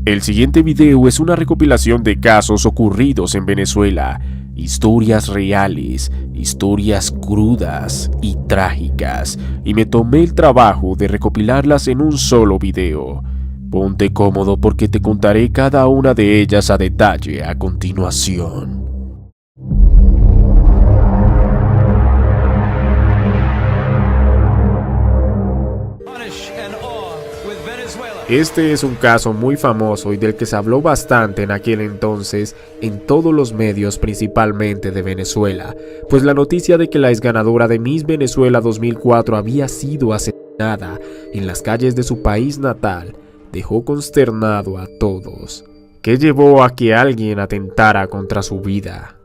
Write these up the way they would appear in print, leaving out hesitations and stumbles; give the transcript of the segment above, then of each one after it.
El siguiente video es una recopilación de casos ocurridos en Venezuela, historias reales, historias crudas y trágicas, y me tomé el trabajo de recopilarlas en un solo video. Ponte cómodo porque te contaré cada una de ellas a detalle a continuación. Este es un caso muy famoso y del que se habló bastante en aquel entonces en todos los medios, principalmente de Venezuela, pues la noticia de que la exganadora de Miss Venezuela 2004 había sido asesinada en las calles de su país natal dejó consternado a todos. ¿Qué llevó a que alguien atentara contra su vida?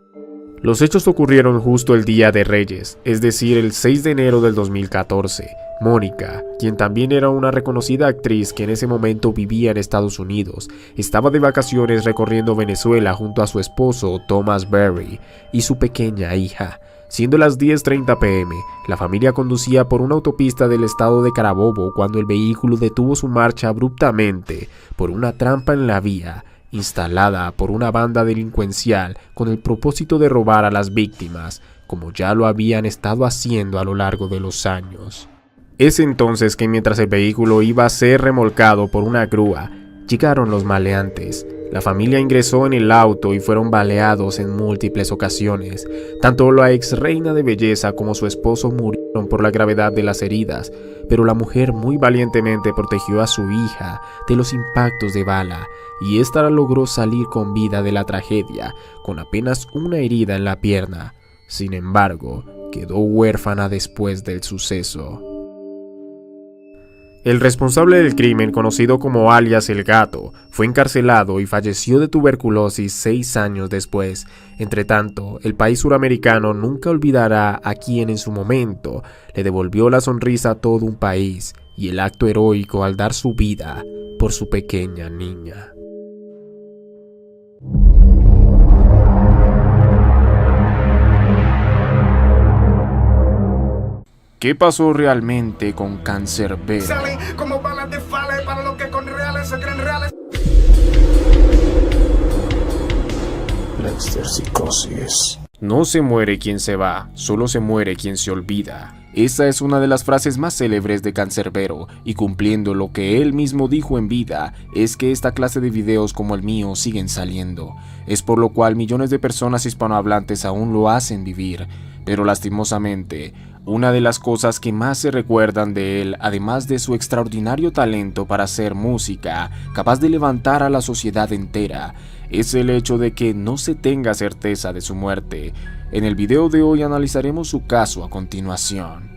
Los hechos ocurrieron justo el Día de Reyes, es decir, el 6 de enero del 2014. Mónica, quien también era una reconocida actriz que en ese momento vivía en Estados Unidos, estaba de vacaciones recorriendo Venezuela junto a su esposo Thomas Berry y su pequeña hija. Siendo las 10:30 p.m., la familia conducía por una autopista del estado de Carabobo cuando el vehículo detuvo su marcha abruptamente por una trampa en la vía, instalada por una banda delincuencial con el propósito de robar a las víctimas, como ya lo habían estado haciendo a lo largo de los años. Es entonces que mientras el vehículo iba a ser remolcado por una grúa, llegaron los maleantes. La familia ingresó en el auto y fueron baleados en múltiples ocasiones. Tanto la ex reina de belleza como su esposo murieron por la gravedad de las heridas, pero la mujer muy valientemente protegió a su hija de los impactos de bala, y ésta logró salir con vida de la tragedia, con apenas una herida en la pierna. Sin embargo, quedó huérfana después del suceso. El responsable del crimen, conocido como alias El Gato, fue encarcelado y falleció de tuberculosis 6 años después. Entretanto, el país suramericano nunca olvidará a quien en su momento le devolvió la sonrisa a todo un país y el acto heroico al dar su vida por su pequeña niña. ¿Qué pasó realmente con Cancerbero? Salen como balas de fale para los que con reales se creen reales. La psicosis. No se muere quien se va, solo se muere quien se olvida. Esa es una de las frases más célebres de Cancerbero, y cumpliendo lo que él mismo dijo en vida, es que esta clase de videos como el mío siguen saliendo. Es por lo cual millones de personas hispanohablantes aún lo hacen vivir, pero lastimosamente, una de las cosas que más se recuerdan de él, además de su extraordinario talento para hacer música, capaz de levantar a la sociedad entera, es el hecho de que no se tenga certeza de su muerte. En el video de hoy analizaremos su caso a continuación.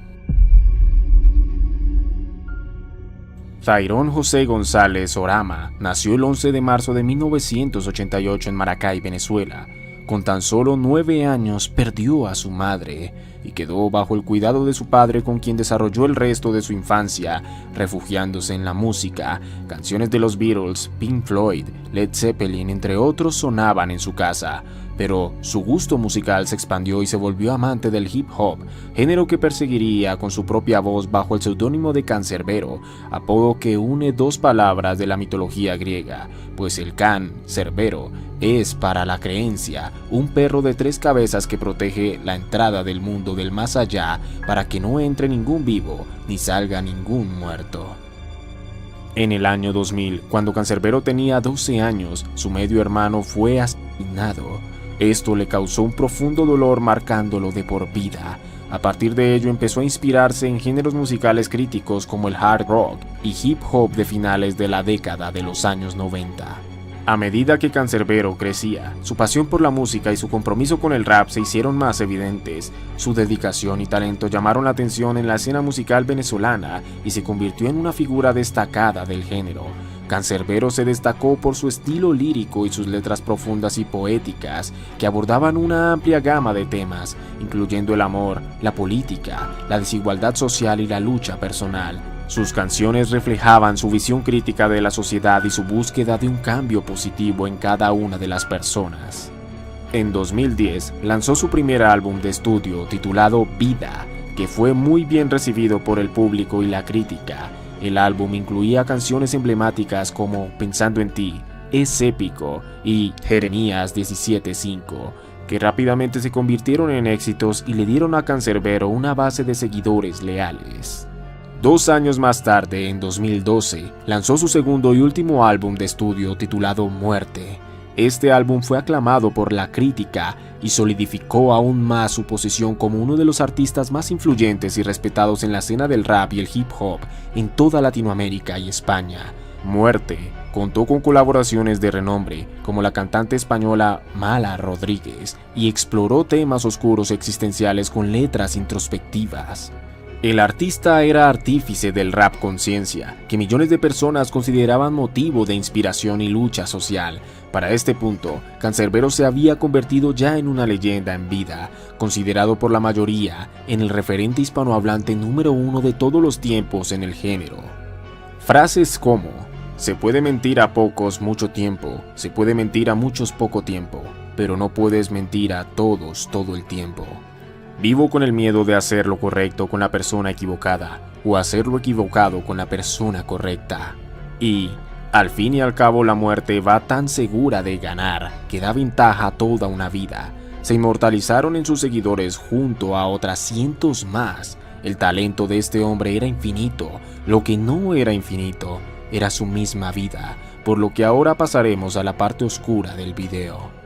Thairón José González Orama nació el 11 de marzo de 1988 en Maracay, Venezuela. Con tan solo 9 años perdió a su madre y quedó bajo el cuidado de su padre, con quien desarrolló el resto de su infancia, refugiándose en la música. Canciones de los Beatles, Pink Floyd, Led Zeppelin, entre otros, sonaban en su casa. Pero su gusto musical se expandió y se volvió amante del hip hop, género que perseguiría con su propia voz bajo el seudónimo de Cancerbero, apodo que une dos palabras de la mitología griega, pues el can, cerbero, es para la creencia un perro de 3 cabezas que protege la entrada del mundo del más allá para que no entre ningún vivo ni salga ningún muerto. En el año 2000, cuando Cancerbero tenía 12 años, su medio hermano fue asesinado. Esto le causó un profundo dolor, marcándolo de por vida. A partir de ello empezó a inspirarse en géneros musicales críticos como el hard rock y hip hop de finales de la década de los años 90. A medida que Cancerbero crecía, su pasión por la música y su compromiso con el rap se hicieron más evidentes. Su dedicación y talento llamaron la atención en la escena musical venezolana y se convirtió en una figura destacada del género. Cancerbero se destacó por su estilo lírico y sus letras profundas y poéticas que abordaban una amplia gama de temas, incluyendo el amor, la política, la desigualdad social y la lucha personal. Sus canciones reflejaban su visión crítica de la sociedad y su búsqueda de un cambio positivo en cada una de las personas. En 2010 lanzó su primer álbum de estudio titulado Vida, que fue muy bien recibido por el público y la crítica. El álbum incluía canciones emblemáticas como Pensando en ti, Es épico y Jeremías 17:5, que rápidamente se convirtieron en éxitos y le dieron a Canserbero una base de seguidores leales. 2 años más tarde, en 2012, lanzó su segundo y último álbum de estudio titulado Muerte. Este álbum fue aclamado por la crítica y solidificó aún más su posición como uno de los artistas más influyentes y respetados en la escena del rap y el hip hop en toda Latinoamérica y España. Muerte contó con colaboraciones de renombre como la cantante española Mala Rodríguez y exploró temas oscuros existenciales con letras introspectivas. El artista era artífice del rap conciencia, que millones de personas consideraban motivo de inspiración y lucha social. Para este punto, Canserbero se había convertido ya en una leyenda en vida, considerado por la mayoría en el referente hispanohablante número 1 de todos los tiempos en el género. Frases como: se puede mentir a pocos mucho tiempo, se puede mentir a muchos poco tiempo, pero no puedes mentir a todos todo el tiempo. Vivo con el miedo de hacer lo correcto con la persona equivocada o hacer lo equivocado con la persona correcta. Y, al fin y al cabo, la muerte va tan segura de ganar que da ventaja a toda una vida. Se inmortalizaron en sus seguidores junto a otras cientos más. El talento de este hombre era infinito. Lo que no era infinito era su misma vida, por lo que ahora pasaremos a la parte oscura del video.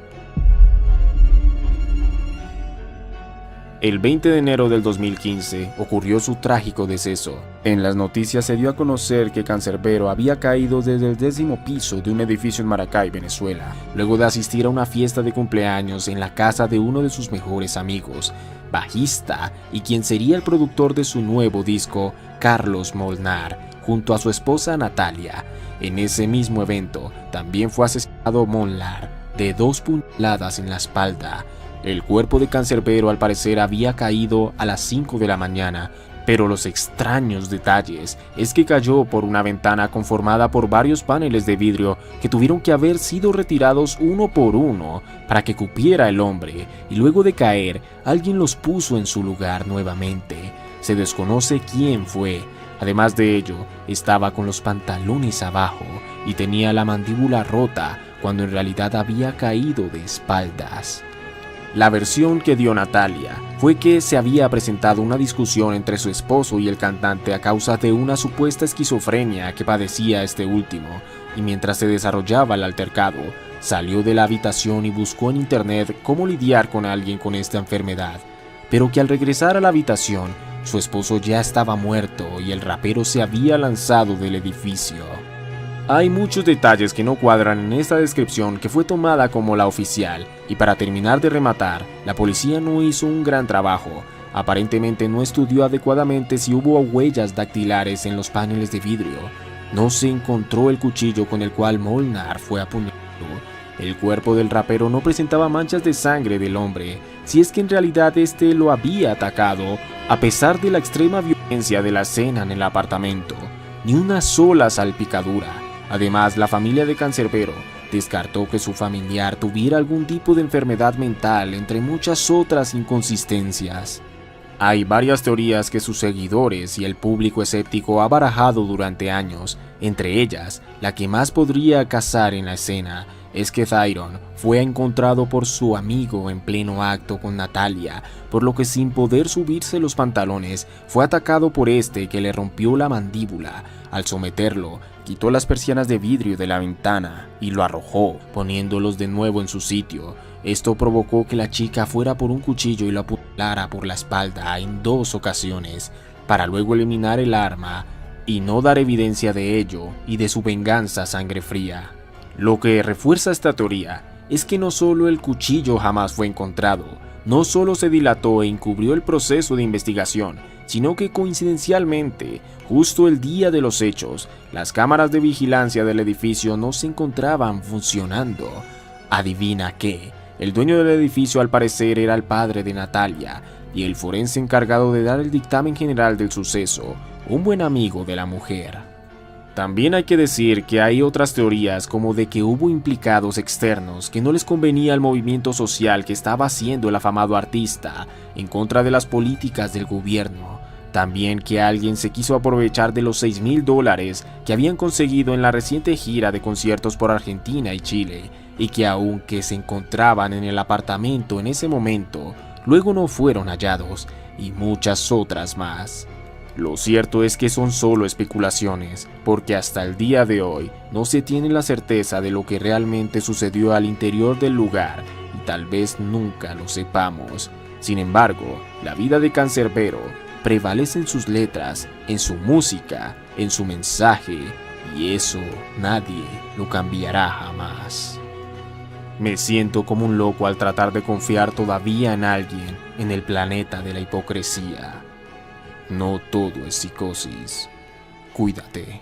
El 20 de enero del 2015 ocurrió su trágico deceso. En las noticias se dio a conocer que Canserbero había caído desde el 10º piso de un edificio en Maracay, Venezuela, luego de asistir a una fiesta de cumpleaños en la casa de uno de sus mejores amigos, bajista y quien sería el productor de su nuevo disco, Carlos Molnar, junto a su esposa Natalia. En ese mismo evento también fue asesinado Molnar de 2 puñaladas en la espalda. El cuerpo de Canserbero al parecer había caído a las 5 de la mañana, pero los extraños detalles es que cayó por una ventana conformada por varios paneles de vidrio que tuvieron que haber sido retirados uno por uno para que cupiera el hombre, y luego de caer, alguien los puso en su lugar nuevamente. Se desconoce quién fue. Además de ello, estaba con los pantalones abajo y tenía la mandíbula rota cuando en realidad había caído de espaldas. La versión que dio Natalia fue que se había presentado una discusión entre su esposo y el cantante a causa de una supuesta esquizofrenia que padecía este último, y mientras se desarrollaba el altercado, salió de la habitación y buscó en internet cómo lidiar con alguien con esta enfermedad, pero que al regresar a la habitación, su esposo ya estaba muerto y el rapero se había lanzado del edificio. Hay muchos detalles que no cuadran en esta descripción que fue tomada como la oficial, y para terminar de rematar, la policía no hizo un gran trabajo. Aparentemente no estudió adecuadamente si hubo huellas dactilares en los paneles de vidrio. No se encontró el cuchillo con el cual Molnar fue apuñalado. El cuerpo del rapero no presentaba manchas de sangre del hombre, si es que en realidad este lo había atacado, a pesar de la extrema violencia de la escena en el apartamento. Ni una sola salpicadura. Además, la familia de Canserbero descartó que su familiar tuviera algún tipo de enfermedad mental, entre muchas otras inconsistencias. Hay varias teorías que sus seguidores y el público escéptico ha barajado durante años, entre ellas, la que más podría casar en la escena, es que Thyron fue encontrado por su amigo en pleno acto con Natalia, por lo que sin poder subirse los pantalones, fue atacado por este que le rompió la mandíbula. Al someterlo, quitó las persianas de vidrio de la ventana y lo arrojó, poniéndolos de nuevo en su sitio. Esto provocó que la chica fuera por un cuchillo y lo apuñalara por la espalda en 2 ocasiones, para luego eliminar el arma y no dar evidencia de ello y de su venganza a sangre fría. Lo que refuerza esta teoría es que no solo el cuchillo jamás fue encontrado, no solo se dilató e encubrió el proceso de investigación, sino que coincidencialmente, justo el día de los hechos, las cámaras de vigilancia del edificio no se encontraban funcionando. Adivina qué, el dueño del edificio al parecer era el padre de Natalia, y el forense encargado de dar el dictamen general del suceso, un buen amigo de la mujer. También hay que decir que hay otras teorías como de que hubo implicados externos que no les convenía al movimiento social que estaba haciendo el afamado artista en contra de las políticas del gobierno. También que alguien se quiso aprovechar de los $6,000 que habían conseguido en la reciente gira de conciertos por Argentina y Chile, y que aunque se encontraban en el apartamento en ese momento, luego no fueron hallados, y muchas otras más. Lo cierto es que son solo especulaciones, porque hasta el día de hoy no se tiene la certeza de lo que realmente sucedió al interior del lugar, y tal vez nunca lo sepamos. Sin embargo, la vida de Cancerbero prevalece en sus letras, en su música, en su mensaje, y eso nadie lo cambiará jamás. Me siento como un loco al tratar de confiar todavía en alguien en el planeta de la hipocresía. No todo es psicosis. Cuídate.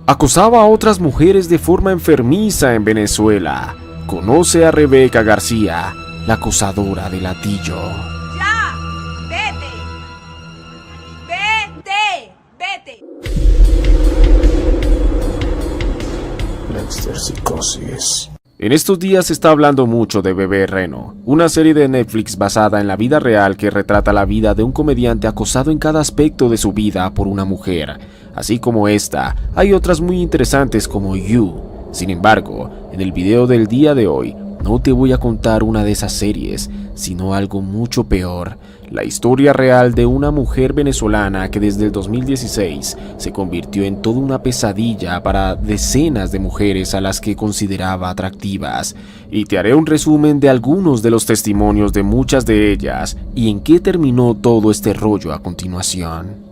Acosaba a otras mujeres de forma enfermiza en Venezuela. Conoce a Rebeca García, la acosadora de Latillo. ¡Ya! ¡Vete! ¡Vete! ¡Vete! Dexter Psicosis. En estos días se está hablando mucho de Bebé Reno, una serie de Netflix basada en la vida real que retrata la vida de un comediante acosado en cada aspecto de su vida por una mujer. Así como esta, hay otras muy interesantes como You. Sin embargo, en el video del día de hoy, no te voy a contar una de esas series, sino algo mucho peor. La historia real de una mujer venezolana que desde el 2016 se convirtió en toda una pesadilla para decenas de mujeres a las que consideraba atractivas. Y te haré un resumen de algunos de los testimonios de muchas de ellas y en qué terminó todo este rollo a continuación.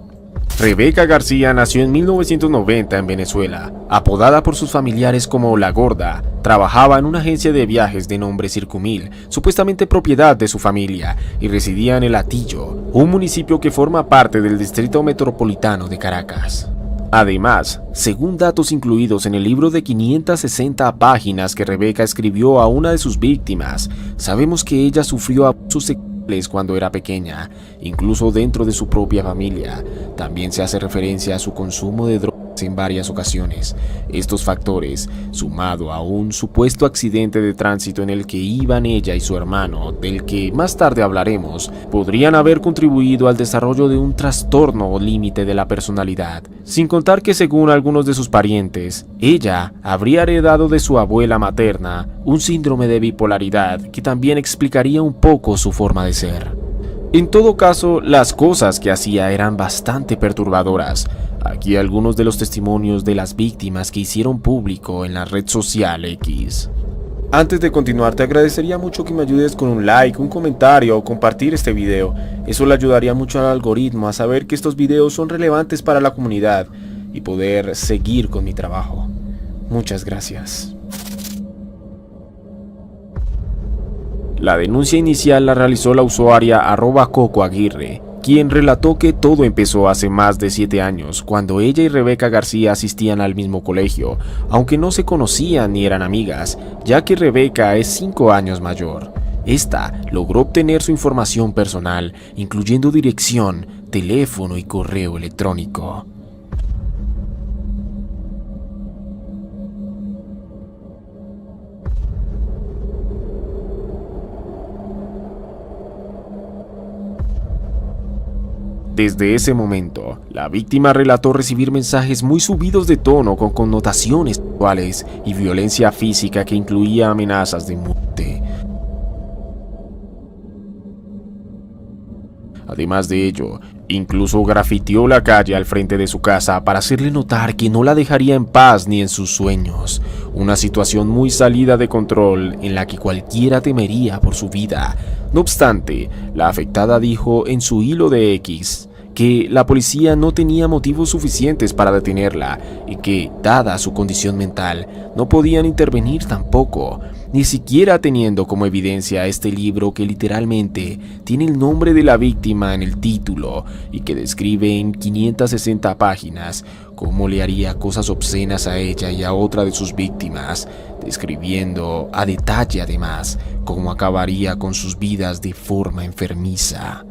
Rebeca García nació en 1990 en Venezuela. Apodada por sus familiares como La Gorda, trabajaba en una agencia de viajes de nombre Circumil, supuestamente propiedad de su familia, y residía en El Hatillo, un municipio que forma parte del Distrito Metropolitano de Caracas. Además, según datos incluidos en el libro de 560 páginas que Rebeca escribió a una de sus víctimas, sabemos que ella sufrió abusos sexuales cuando era pequeña, incluso dentro de su propia familia. También se hace referencia a su consumo de drogas en varias ocasiones. Estos factores, sumado a un supuesto accidente de tránsito en el que iban ella y su hermano, del que más tarde hablaremos, podrían haber contribuido al desarrollo de un trastorno o límite de la personalidad. Sin contar que, según algunos de sus parientes, ella habría heredado de su abuela materna un síndrome de bipolaridad que también explicaría un poco su forma de ser. En todo caso, las cosas que hacía eran bastante perturbadoras. Aquí algunos de los testimonios de las víctimas que hicieron público en la red social X. Antes de continuar, te agradecería mucho que me ayudes con un like, un comentario o compartir este video. Eso le ayudaría mucho al algoritmo a saber que estos videos son relevantes para la comunidad y poder seguir con mi trabajo. Muchas gracias. La denuncia inicial la realizó la usuaria @cocoaguirre, quien relató que todo empezó hace más de 7 años, cuando ella y Rebeca García asistían al mismo colegio, aunque no se conocían ni eran amigas, ya que Rebeca es 5 años mayor. Esta logró obtener su información personal, incluyendo dirección, teléfono y correo electrónico. Desde ese momento, la víctima relató recibir mensajes muy subidos de tono con connotaciones sexuales y violencia física que incluía amenazas de muerte. Además de ello, incluso grafiteó la calle al frente de su casa para hacerle notar que no la dejaría en paz ni en sus sueños. Una situación muy salida de control en la que cualquiera temería por su vida. No obstante, la afectada dijo en su hilo de X que la policía no tenía motivos suficientes para detenerla y que, dada su condición mental, no podían intervenir tampoco, ni siquiera teniendo como evidencia este libro que literalmente tiene el nombre de la víctima en el título y que describe en 560 páginas cómo le haría cosas obscenas a ella y a otra de sus víctimas, describiendo a detalle además cómo acabaría con sus vidas de forma enfermiza.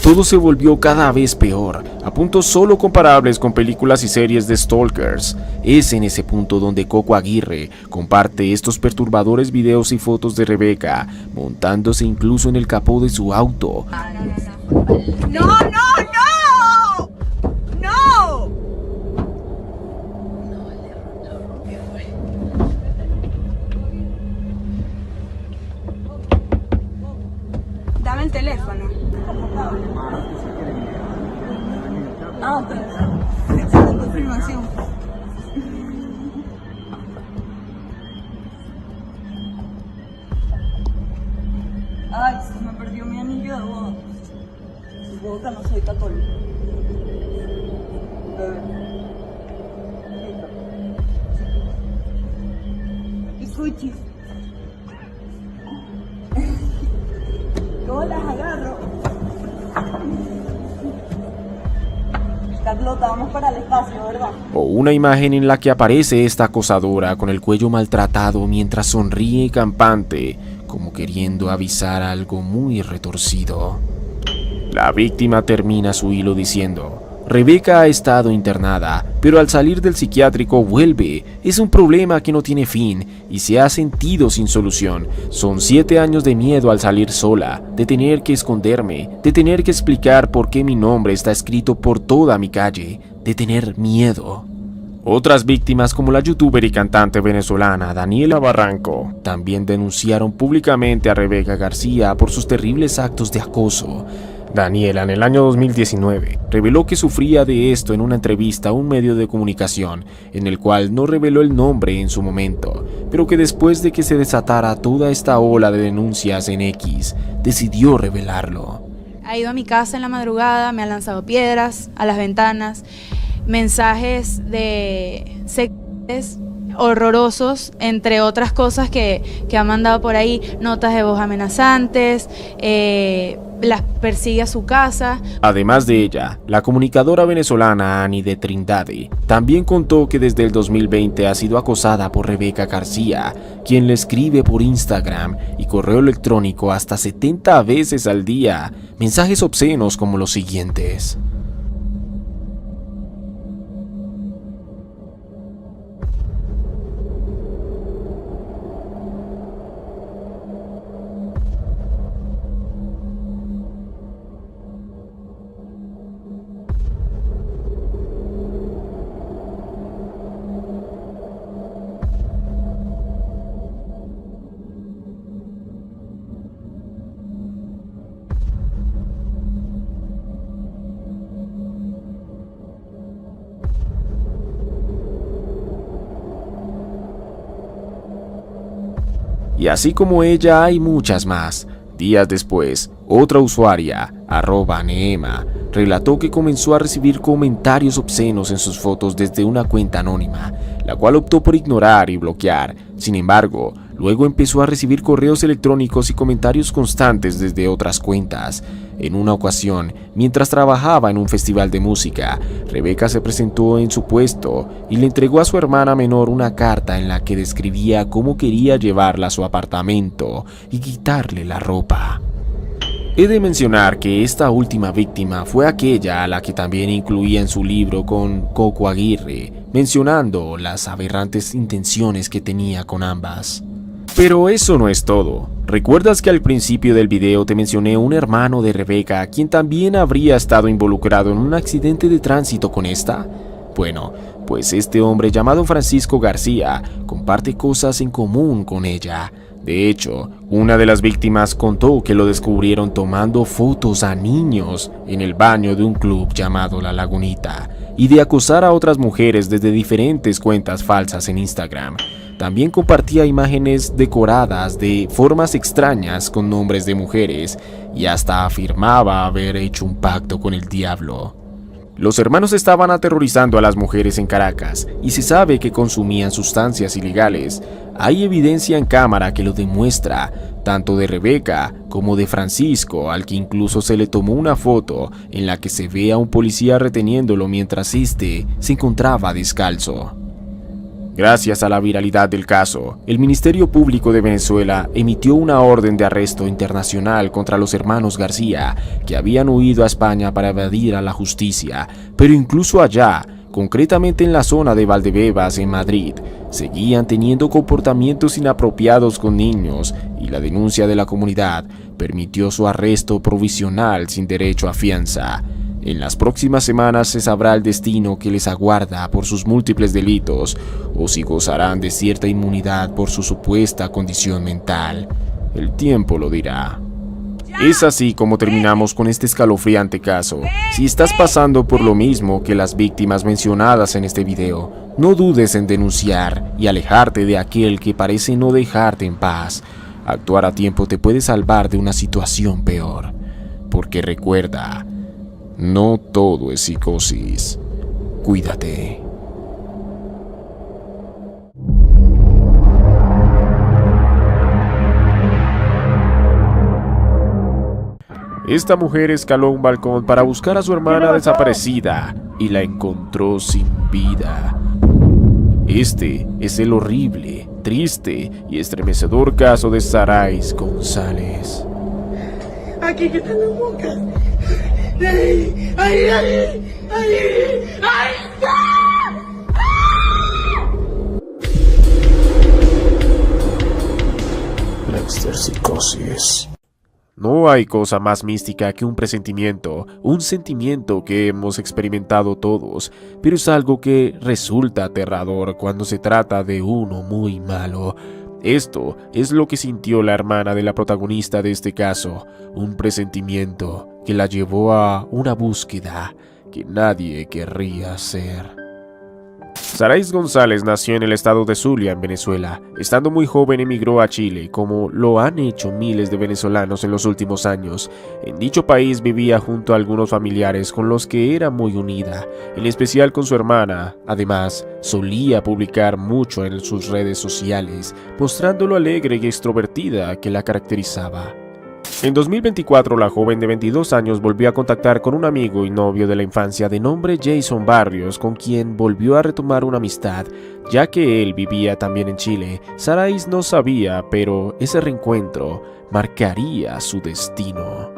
todo se volvió cada vez peor, a puntos solo comparables con películas y series de stalkers. Es en ese punto donde Coco Aguirre comparte estos perturbadores videos y fotos de Rebeca, montándose incluso en el capó de su auto. ¡No, no, no! ¡No! Dame el teléfono. Ah, ok. Confirmación. Ay, se me perdió mi anillo de boda. Supongo que no soy católico. Y sushi. ¿Cómo las agarro? Carlota, vamos para el espacio, ¿verdad? O una imagen en la que aparece esta acosadora con el cuello maltratado mientras sonríe campante, como queriendo avisar algo muy retorcido. La víctima termina su hilo diciendo: Rebeca ha estado internada, pero al salir del psiquiátrico vuelve. Es un problema que no tiene fin y se ha sentido sin solución. Son 7 años de miedo al salir sola, de tener que esconderme, de tener que explicar por qué mi nombre está escrito por toda mi calle, de tener miedo. Otras víctimas, como la youtuber y cantante venezolana Daniela Barranco, también denunciaron públicamente a Rebeca García por sus terribles actos de acoso. Daniela, en el año 2019, reveló que sufría de esto en una entrevista a un medio de comunicación, en el cual no reveló el nombre en su momento, pero que después de que se desatara toda esta ola de denuncias en X, decidió revelarlo. Ha ido a mi casa en la madrugada, me ha lanzado piedras a las ventanas, mensajes de sexuales horrorosos, entre otras cosas que ha mandado por ahí, notas de voz amenazantes, las persigue a su casa. Además de ella, la comunicadora venezolana Ani de Trindade también contó que desde el 2020 ha sido acosada por Rebeca García, quien le escribe por Instagram y correo electrónico hasta 70 veces al día, mensajes obscenos como los siguientes. Y así como ella hay muchas más. Días después, otra usuaria, @Neema, relató que comenzó a recibir comentarios obscenos en sus fotos desde una cuenta anónima, la cual optó por ignorar y bloquear. Sin embargo, luego empezó a recibir correos electrónicos y comentarios constantes desde otras cuentas. En una ocasión, mientras trabajaba en un festival de música, Rebeca se presentó en su puesto y le entregó a su hermana menor una carta en la que describía cómo quería llevarla a su apartamento y quitarle la ropa. He de mencionar que esta última víctima fue aquella a la que también incluía en su libro con Coco Aguirre, mencionando las aberrantes intenciones que tenía con ambas. Pero eso no es todo. ¿Recuerdas que al principio del video te mencioné un hermano de Rebeca, quien también habría estado involucrado en un accidente de tránsito con esta? Bueno, pues este hombre llamado Francisco García comparte cosas en común con ella. De hecho, una de las víctimas contó que lo descubrieron tomando fotos a niños en el baño de un club llamado La Lagunita y de acosar a otras mujeres desde diferentes cuentas falsas en Instagram. También compartía imágenes decoradas de formas extrañas con nombres de mujeres y hasta afirmaba haber hecho un pacto con el diablo. Los hermanos estaban aterrorizando a las mujeres en Caracas y se sabe que consumían sustancias ilegales. Hay evidencia en cámara que lo demuestra, tanto de Rebeca como de Francisco, al que incluso se le tomó una foto en la que se ve a un policía reteniéndolo mientras este se encontraba descalzo. Gracias a la viralidad del caso, el Ministerio Público de Venezuela emitió una orden de arresto internacional contra los hermanos García, que habían huido a España para evadir a la justicia, pero incluso allá, concretamente en la zona de Valdebebas, en Madrid, seguían teniendo comportamientos inapropiados con niños y la denuncia de la comunidad permitió su arresto provisional sin derecho a fianza. En las próximas semanas se sabrá el destino que les aguarda por sus múltiples delitos o si gozarán de cierta inmunidad por su supuesta condición mental. El tiempo lo dirá. Es así como terminamos con este escalofriante caso. Si estás pasando por lo mismo que las víctimas mencionadas en este video, no dudes en denunciar y alejarte de aquel que parece no dejarte en paz. Actuar a tiempo te puede salvar de una situación peor. Porque recuerda, no todo es psicosis. Cuídate. Esta mujer escaló un balcón para buscar a su hermana desaparecida y la encontró sin vida. Este es el horrible, triste y estremecedor caso de Sarais González. Aquí que está la boca. ¡Ay! ¡Ay! ¡Ay! ¡Ay! ¡Ay! Lexter Psicosis. No hay cosa más mística que un presentimiento, un sentimiento que hemos experimentado todos, pero es algo que resulta aterrador cuando se trata de uno muy malo. Esto es lo que sintió la hermana de la protagonista de este caso, un presentimiento que la llevó a una búsqueda que nadie querría hacer. Sarais González nació en el estado de Zulia, en Venezuela. Estando muy joven emigró a Chile, como lo han hecho miles de venezolanos en los últimos años. En dicho país vivía junto a algunos familiares con los que era muy unida, en especial con su hermana. Además, solía publicar mucho en sus redes sociales, mostrando lo alegre y extrovertida que la caracterizaba. En 2024, la joven de 22 años volvió a contactar con un amigo y novio de la infancia de nombre Jason Barrios, con quien volvió a retomar una amistad, ya que él vivía también en Chile. Sarais no sabía, pero ese reencuentro marcaría su destino.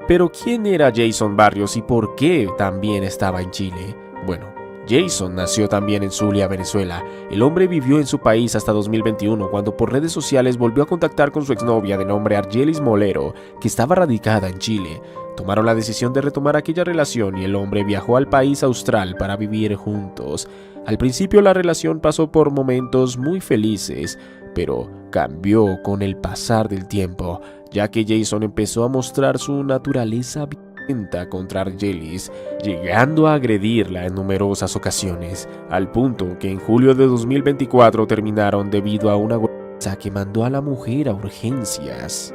Pero ¿quién era Jason Barrios y por qué también estaba en Chile? Bueno, Jason nació también en Zulia, Venezuela. El hombre vivió en su país hasta 2021, cuando por redes sociales volvió a contactar con su exnovia de nombre Argelis Molero, que estaba radicada en Chile. Tomaron la decisión de retomar aquella relación y el hombre viajó al país austral para vivir juntos. Al principio la relación pasó por momentos muy felices, pero cambió con el pasar del tiempo, ya que Jason empezó a mostrar su naturaleza contra Argelis, llegando a agredirla en numerosas ocasiones, al punto que en julio de 2024 terminaron debido a una golpiza que mandó a la mujer a urgencias.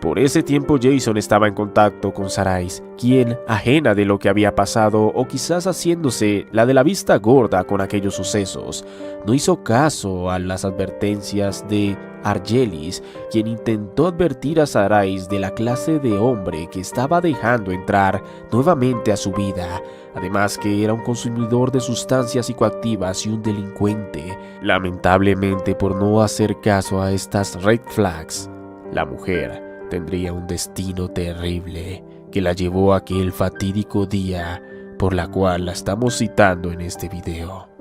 Por ese tiempo Jason estaba en contacto con Sarais, quien, ajena de lo que había pasado o quizás haciéndose la de la vista gorda con aquellos sucesos, no hizo caso a las advertencias de Argelis, quien intentó advertir a Sarais de la clase de hombre que estaba dejando entrar nuevamente a su vida, además que era un consumidor de sustancias psicoactivas y un delincuente. Lamentablemente, por no hacer caso a estas red flags, la mujer tendría un destino terrible que la llevó a aquel fatídico día por la cual la estamos citando en este video.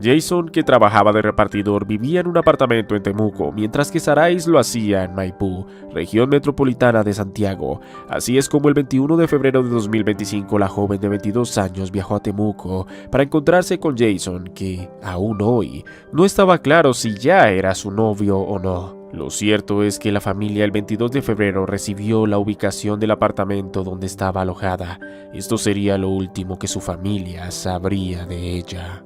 Jason, que trabajaba de repartidor, vivía en un apartamento en Temuco, mientras que Sarais lo hacía en Maipú, región metropolitana de Santiago. Así es como el 21 de febrero de 2025 la joven de 22 años viajó a Temuco para encontrarse con Jason, que aún hoy no estaba claro si ya era su novio o no. Lo cierto es que la familia el 22 de febrero recibió la ubicación del apartamento donde estaba alojada. Esto sería lo último que su familia sabría de ella.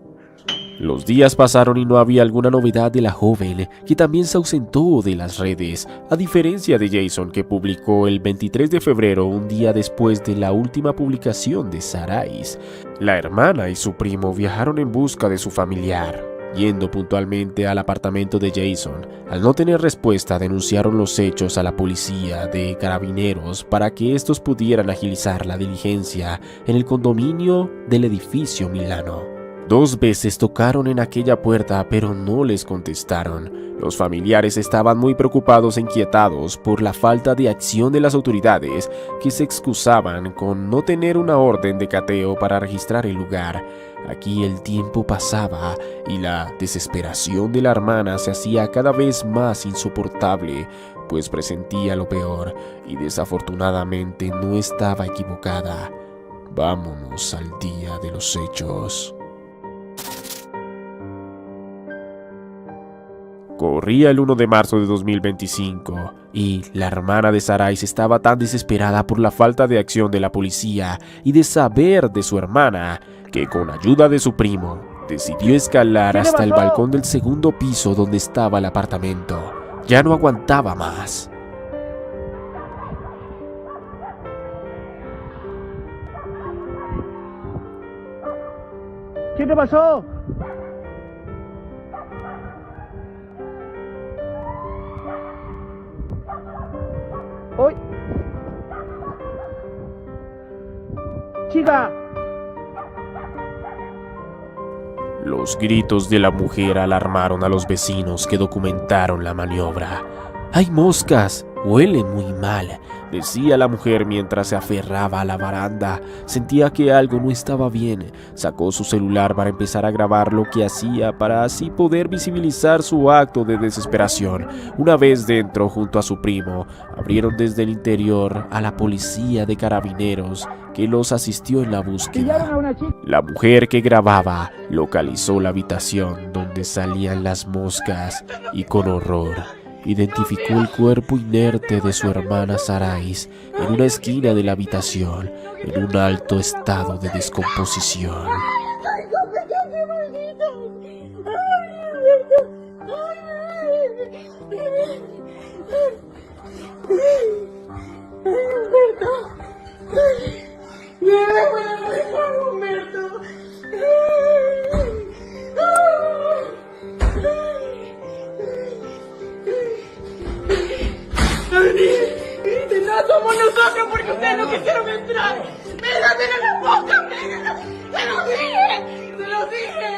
Los días pasaron y no había alguna novedad de la joven, que también se ausentó de las redes, a diferencia de Jason, que publicó el 23 de febrero, un día después de la última publicación de Sarais. La hermana y su primo viajaron en busca de su familiar. Yendo puntualmente al apartamento de Jason, al no tener respuesta denunciaron los hechos a la policía de Carabineros para que estos pudieran agilizar la diligencia en el condominio del edificio Milano. 2 veces tocaron en aquella puerta, pero no les contestaron. Los familiares estaban muy preocupados e inquietados por la falta de acción de las autoridades, que se excusaban con no tener una orden de cateo para registrar el lugar. Aquí el tiempo pasaba y la desesperación de la hermana se hacía cada vez más insoportable, pues presentía lo peor y desafortunadamente no estaba equivocada. Vámonos al día de los hechos. Corría el 1 de marzo de 2025 y la hermana de Saraiz estaba tan desesperada por la falta de acción de la policía y de saber de su hermana que con ayuda de su primo decidió escalar hasta el balcón del segundo piso donde estaba el apartamento. Ya no aguantaba más. ¿Qué te pasó? Hoy. Chica. Los gritos de la mujer alarmaron a los vecinos que documentaron la maniobra. ¡Hay moscas! Huele muy mal, decía la mujer mientras se aferraba a la baranda. Sentía que algo no estaba bien. Sacó su celular para empezar a grabar lo que hacía para así poder visibilizar su acto de desesperación. Una vez dentro, junto a su primo, abrieron desde el interior a la policía de carabineros que los asistió en la búsqueda. La mujer que grababa localizó la habitación donde salían las moscas y con horror identificó el cuerpo inerte de su hermana Saraiz en una esquina de la habitación, en un alto estado de descomposición. No somos nosotros porque ustedes no quisieron entrar. ¡Mira, mira la boca! ¡Mira! ¡Se lo dije! ¡Se lo dije!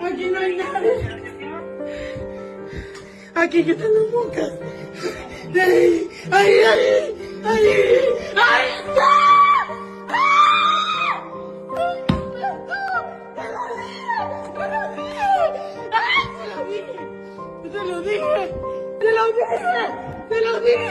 Aquí no hay nadie. Aquí que están las bocas. ¡Ahí! ¡Ahí! ¡Ahí! ¡Ahí! ¡Ahí está! ¡Se lo dije! ¡Te lo dije! ¡Te lo dije!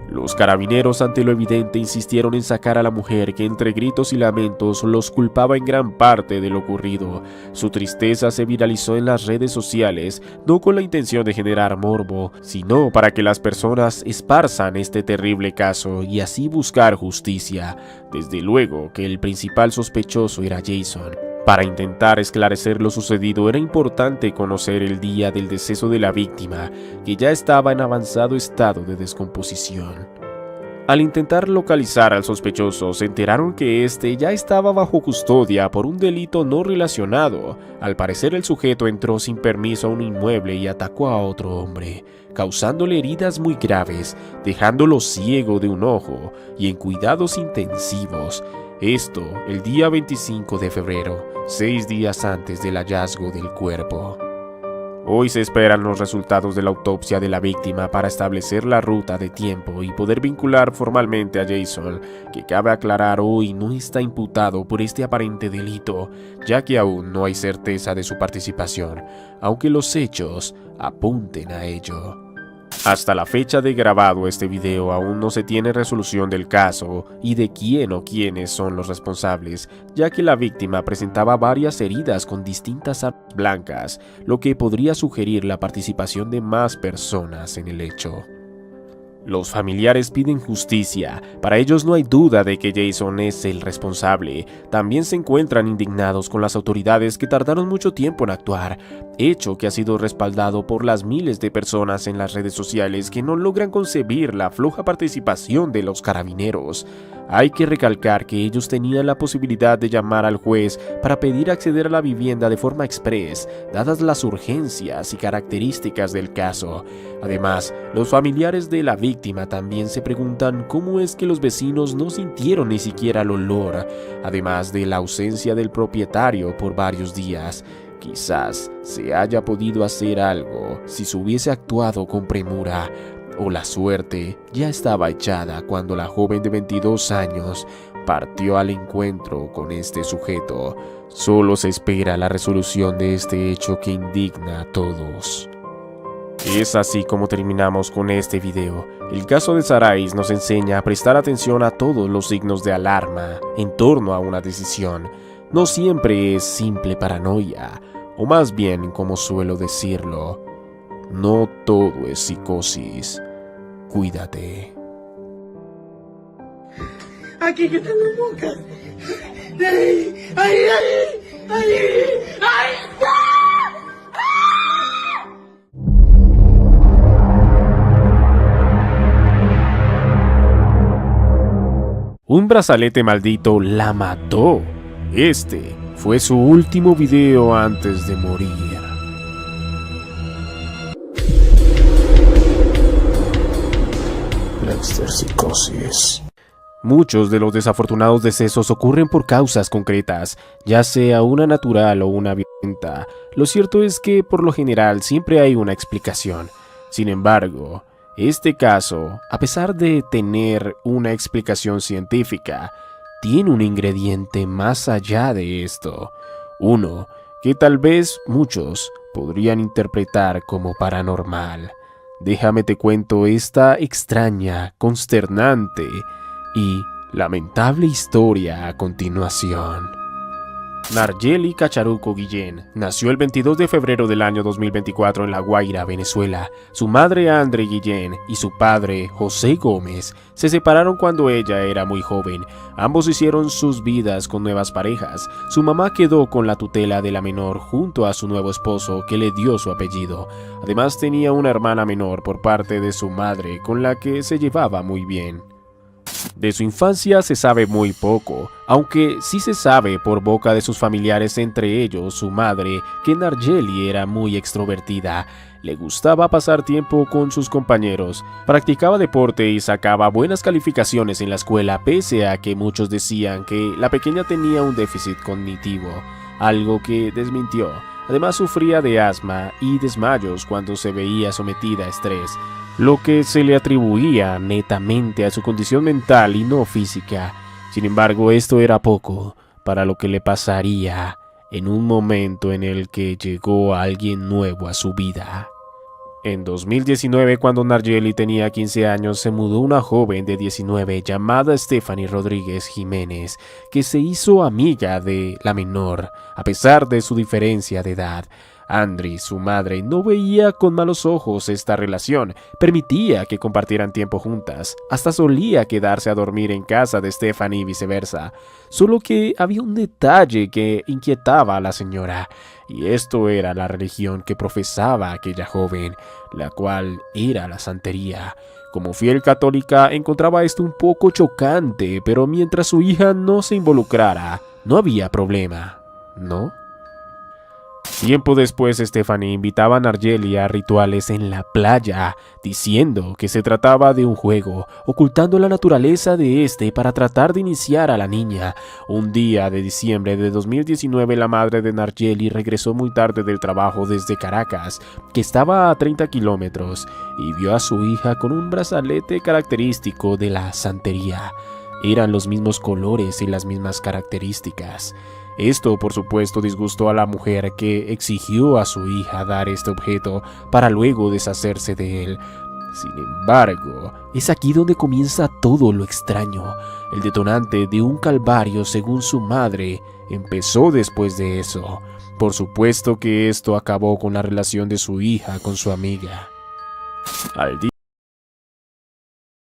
Los carabineros, ante lo evidente, insistieron en sacar a la mujer, que entre gritos y lamentos los culpaba en gran parte de lo ocurrido. Su tristeza se viralizó en las redes sociales, no con la intención de generar morbo, sino para que las personas esparzan este terrible caso y así buscar justicia. Desde luego que el principal sospechoso era Jason. Para intentar esclarecer lo sucedido era importante conocer el día del deceso de la víctima, que ya estaba en avanzado estado de descomposición. Al intentar localizar al sospechoso, se enteraron que este ya estaba bajo custodia por un delito no relacionado. Al parecer, el sujeto entró sin permiso a un inmueble y atacó a otro hombre, causándole heridas muy graves, dejándolo ciego de un ojo y en cuidados intensivos. Esto el día 25 de febrero, 6 días antes del hallazgo del cuerpo. Hoy se esperan los resultados de la autopsia de la víctima para establecer la ruta de tiempo y poder vincular formalmente a Jason, que cabe aclarar hoy no está imputado por este aparente delito, ya que aún no hay certeza de su participación, aunque los hechos apunten a ello. Hasta la fecha de grabado este video aún no se tiene resolución del caso y de quién o quiénes son los responsables, ya que la víctima presentaba varias heridas con distintas armas blancas, lo que podría sugerir la participación de más personas en el hecho. Los familiares piden justicia. Para ellos no hay duda de que Jason es el responsable. También se encuentran indignados con las autoridades que tardaron mucho tiempo en actuar, hecho que ha sido respaldado por las miles de personas en las redes sociales que no logran concebir la floja participación de los carabineros. Hay que recalcar que ellos tenían la posibilidad de llamar al juez para pedir acceder a la vivienda de forma express, dadas las urgencias y características del caso. Además, los familiares de la víctima víctima también se preguntan cómo es que los vecinos no sintieron ni siquiera el olor, además de la ausencia del propietario por varios días. Quizás se haya podido hacer algo si se hubiese actuado con premura, o la suerte ya estaba echada cuando la joven de 22 años partió al encuentro con este sujeto. Solo se espera la resolución de este hecho que indigna a todos. Es así como terminamos con este video. El caso de Sarais nos enseña a prestar atención a todos los signos de alarma en torno a una decisión. No siempre es simple paranoia, o más bien, como suelo decirlo, no todo es psicosis. Cuídate. Aquí que tengo boca. ¡Ahí! ¡Ahí! ¡Ahí! ¡Ahí! ¡Ahí! Un brazalete maldito la mató. Este fue su último video antes de morir. La exorcicosis. Muchos de los desafortunados decesos ocurren por causas concretas, ya sea una natural o una violenta. Lo cierto es que por lo general siempre hay una explicación. Sin embargo, este caso, a pesar de tener una explicación científica, tiene un ingrediente más allá de esto. Uno que tal vez muchos podrían interpretar como paranormal. Déjame te cuento esta extraña, consternante y lamentable historia a continuación. Narjeli Cacharuco Guillén nació el 22 de febrero del año 2024 en La Guaira, Venezuela. Su madre Andre Guillén y su padre José Gómez se separaron cuando ella era muy joven. Ambos hicieron sus vidas con nuevas parejas. Su mamá quedó con la tutela de la menor junto a su nuevo esposo, que le dio su apellido. Además tenía una hermana menor por parte de su madre con la que se llevaba muy bien. De su infancia se sabe muy poco, aunque sí se sabe por boca de sus familiares, entre ellos su madre, que Narjeli era muy extrovertida. Le gustaba pasar tiempo con sus compañeros, practicaba deporte y sacaba buenas calificaciones en la escuela, pese a que muchos decían que la pequeña tenía un déficit cognitivo, algo que desmintió. Además sufría de asma y desmayos cuando se veía sometida a estrés, lo que se le atribuía netamente a su condición mental y no física. Sin embargo, esto era poco para lo que le pasaría en un momento en el que llegó alguien nuevo a su vida. En 2019, cuando Narjeli tenía 15 años, se mudó una joven de 19 llamada Stephanie Rodríguez Jiménez, que se hizo amiga de la menor, a pesar de su diferencia de edad. Andre, su madre, no veía con malos ojos esta relación, permitía que compartieran tiempo juntas, hasta solía quedarse a dormir en casa de Stephanie y viceversa. Solo que había un detalle que inquietaba a la señora, y esto era la religión que profesaba aquella joven, la cual era la santería. Como fiel católica encontraba esto un poco chocante, pero mientras su hija no se involucrara, no había problema, ¿no? Tiempo después, Stephanie invitaba a Narjeli a rituales en la playa, diciendo que se trataba de un juego, ocultando la naturaleza de este para tratar de iniciar a la niña. Un día de diciembre de 2019, la madre de Narjeli regresó muy tarde del trabajo desde Caracas, que estaba a 30 kilómetros, y vio a su hija con un brazalete característico de la santería. Eran los mismos colores y las mismas características. Esto, por supuesto, disgustó a la mujer, que exigió a su hija dar este objeto para luego deshacerse de él. Sin embargo, es aquí donde comienza todo lo extraño. El detonante de un calvario, según su madre, empezó después de eso. Por supuesto que esto acabó con la relación de su hija con su amiga. Al día